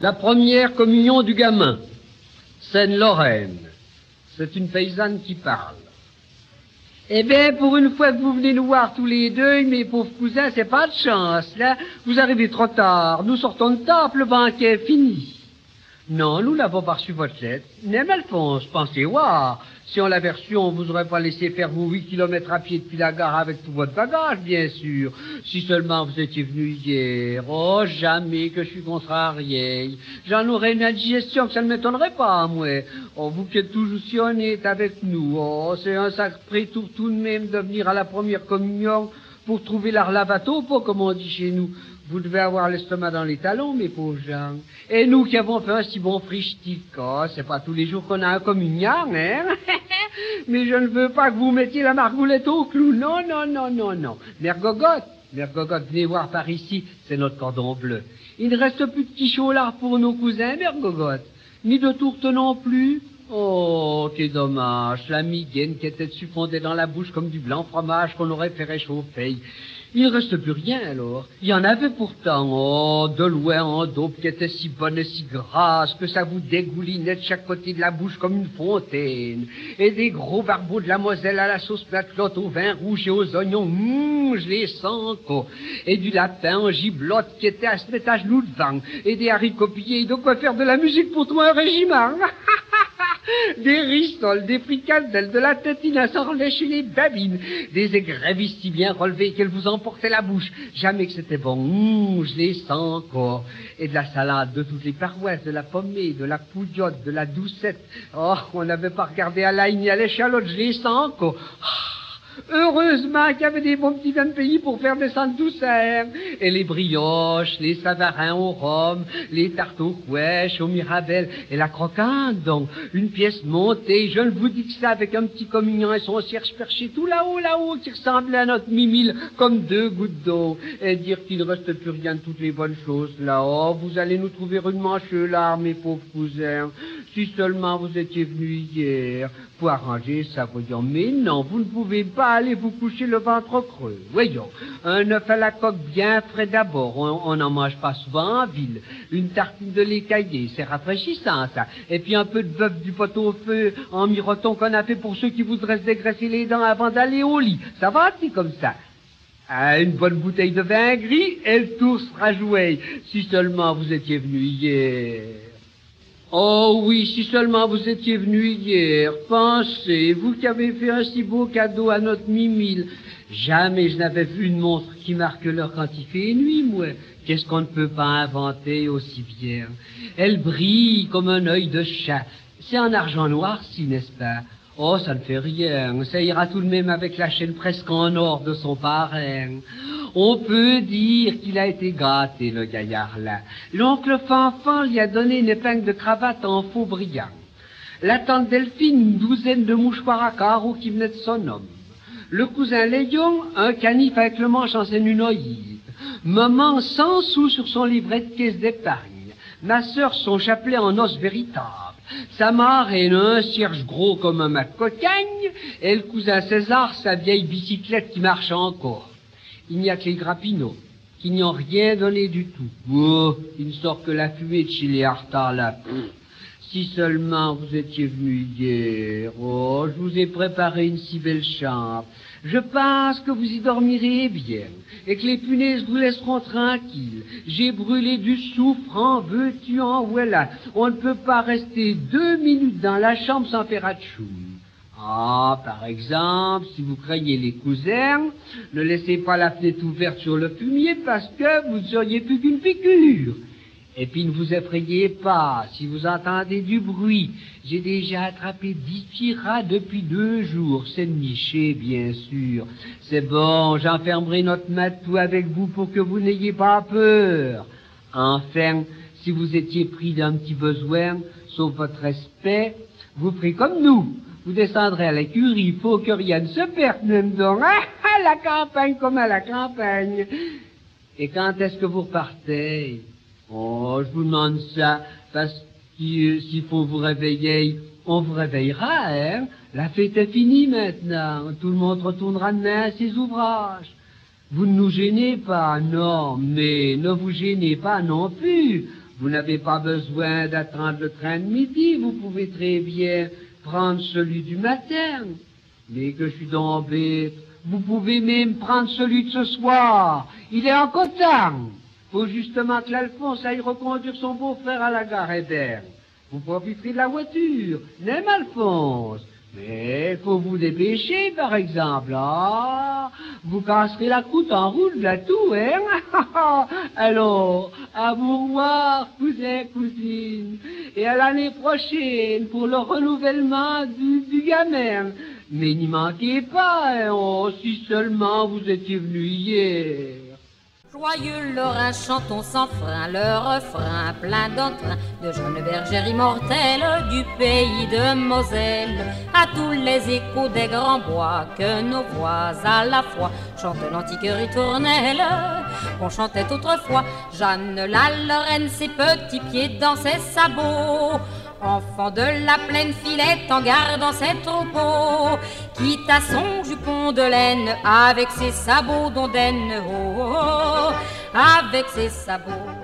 La première communion du gamin. Seine-Lorraine. C'est une paysanne qui parle. Eh bien, pour une fois que vous venez nous voir tous les deux, mes pauvres cousins, c'est pas de chance, là. Vous arrivez trop tard. Nous sortons de table, le banquet est fini. Non, nous n'avons pas reçu votre lettre. Nem Alphonse, pensez voir. Si on l'avait reçu, on vous aurait pas laissé faire vos 8 kilomètres à pied depuis la gare avec tout votre bagage, bien sûr. Si seulement vous étiez venu hier. Oh, jamais que je suis contrarié. J'en aurais une indigestion que ça ne m'étonnerait pas, moi. Oh, vous qui êtes toujours si honnête avec nous. Oh, c'est un sacré tour tout de même de venir à la première communion pour trouver l'art lavato, pas comme on dit chez nous. Vous devez avoir l'estomac dans les talons, mes pauvres gens. Et nous qui avons fait un si bon frichtique, oh, c'est pas tous les jours qu'on a un communion, hein. Mais je ne veux pas que vous mettiez la margoulette au clou. Non, non, non, non, non. Mère Gogotte, venez voir par ici, c'est notre cordon bleu. Il ne reste plus de quicholards pour nos cousins, Mère Gogotte. Ni de tourte non plus. Oh, quel dommage. La migaine qui était dessus fondait dans la bouche comme du blanc fromage qu'on aurait fait réchauffer. Il ne reste plus rien, alors. Il y en avait pourtant, oh, de loin en dope qui était si bonne et si grasse que ça vous dégoulinait de chaque côté de la bouche comme une fontaine. Et des gros barbeaux de la Moselle à la sauce platelote au vin rouge et aux oignons, je les sens, quoi. Et du lapin en giblotte qui était à se mettre à genoux devant. Et des haricots pillés, de quoi faire de la musique pour toi un régiment. Des rissoles, des fricadelles, de la tétine à s'enlècher les babines, des égrévisses si bien relevées qu'elles vous emportaient la bouche. Jamais que c'était bon, je les sens encore. Et de la salade de toutes les paroisses, de la pommée, de la pouillotte, de la doucette. Oh, on n'avait pas regardé à l'ail ni à l'échalote, je les sens encore. Heureusement qu'il y avait des bons petits vins de pays pour faire descendre tout ça. Et les brioches, les savarins au rhum, les tartes aux couèches, au mirabelle, et la croquante, donc. Une pièce montée, je ne vous dis que ça, avec un petit communion et son cierge perché tout là-haut, qui ressemblait à notre mimile, comme 2 gouttes d'eau. Et dire qu'il ne reste plus rien de toutes les bonnes choses, là. Oh, vous allez nous trouver rudement là, mes pauvres cousins. Si seulement vous étiez venus hier pour arranger ça, voyons. Mais non, vous ne pouvez pas aller vous coucher le ventre creux. Voyons, un œuf à la coque bien frais d'abord. On n'en mange pas souvent en ville. Une tartine de lait caillé, c'est rafraîchissant, ça. Et puis un peu de bœuf du pot-au-feu en miroton qu'on a fait pour ceux qui voudraient se dégraisser les dents avant d'aller au lit. Ça va, c'est comme ça. Ah, une bonne bouteille de vin gris et le tour sera joué. Si seulement vous étiez venu hier. Oh oui, si seulement vous étiez venu hier, pensez, vous qui avez fait un si beau cadeau à notre Mimile. Jamais je n'avais vu une montre qui marque l'heure quand il fait nuit, moi. Qu'est-ce qu'on ne peut pas inventer aussi bien? Elle brille comme un œil de chat. C'est en argent noir, si, n'est-ce pas? Oh, ça ne fait rien. Ça ira tout de même avec la chaîne presque en or de son parrain. On peut dire qu'il a été gâté, le gaillard-là. L'oncle Fanfan lui a donné une épingle de cravate en faux brillant. La tante Delphine, une douzaine de mouchoirs à carreaux qui venaient de son homme. Le cousin Léon, un canif avec le manche en sénunoïde. Maman, 100 sous sur son livret de caisse d'épargne. Ma sœur, son chapelet en os véritable. Sa marraine, un cierge gros comme un mat de cocagne. Et le cousin César, sa vieille bicyclette qui marche encore. Il n'y a que les Grappineaux, qui n'y ont rien donné du tout. Oh, il ne sort que la fumée de chez les Hartards, là. Si seulement vous étiez venu hier. Oh, je vous ai préparé une si belle chambre. Je pense que vous y dormirez bien, et que les punaises vous laisseront tranquilles. J'ai brûlé du soufre, en veux-tu, en voilà. On ne peut pas rester 2 minutes dans la chambre sans faire atchoum. Ah, par exemple, si vous craignez les cousins, ne laissez pas la fenêtre ouverte sur le fumier parce que vous ne seriez plus qu'une piqûre. Et puis ne vous effrayez pas, si vous entendez du bruit. J'ai déjà attrapé 10 petits rats depuis 2 jours. C'est niché, bien sûr. C'est bon, j'enfermerai notre matou avec vous pour que vous n'ayez pas peur. Enfin, si vous étiez pris d'un petit besoin, sauf votre respect, vous ferez comme nous. Vous descendrez à l'écurie, il faut que rien ne se perde, même donc. Ah, à la campagne comme à la campagne. Et quand est-ce que vous repartez? Oh, je vous demande ça, parce que s'il faut vous réveiller, on vous réveillera, hein. La fête est finie maintenant, tout le monde retournera demain à ses ouvrages. Vous ne nous gênez pas, non, mais ne vous gênez pas non plus. Vous n'avez pas besoin d'attendre le train de midi, vous pouvez très bien prendre celui du matin. Mais que je suis donc bête, vous pouvez même prendre celui de ce soir. Il est encore temps. Faut justement que l'Alphonse aille reconduire son beau-frère à la gare Hébert. Vous profiterez de la voiture, n'aime Alphonse. Mais faut vous dépêcher, par exemple. Ah, vous casserez la croûte en route là tout, hein? Alors, à vous revoir, cousin, cousine. Et à l'année prochaine pour le renouvellement du gamin. Mais n'y manquez pas, hein? Oh, si seulement vous étiez venu hier. Joyeux Lorrain, chantons sans frein le refrain plein d'entrain de jeunes bergères immortelles du pays de Moselle. À tous les échos des grands bois que nos voix à la fois chantent l'antique ritournelle qu'on chantait autrefois. Jeanne la Lorraine, ses petits pieds dans ses sabots, enfant de la plaine, filette en gardant ses troupeaux, quitte à son jupon de laine avec ses sabots d'ondaine, oh, oh, oh, avec ses sabots.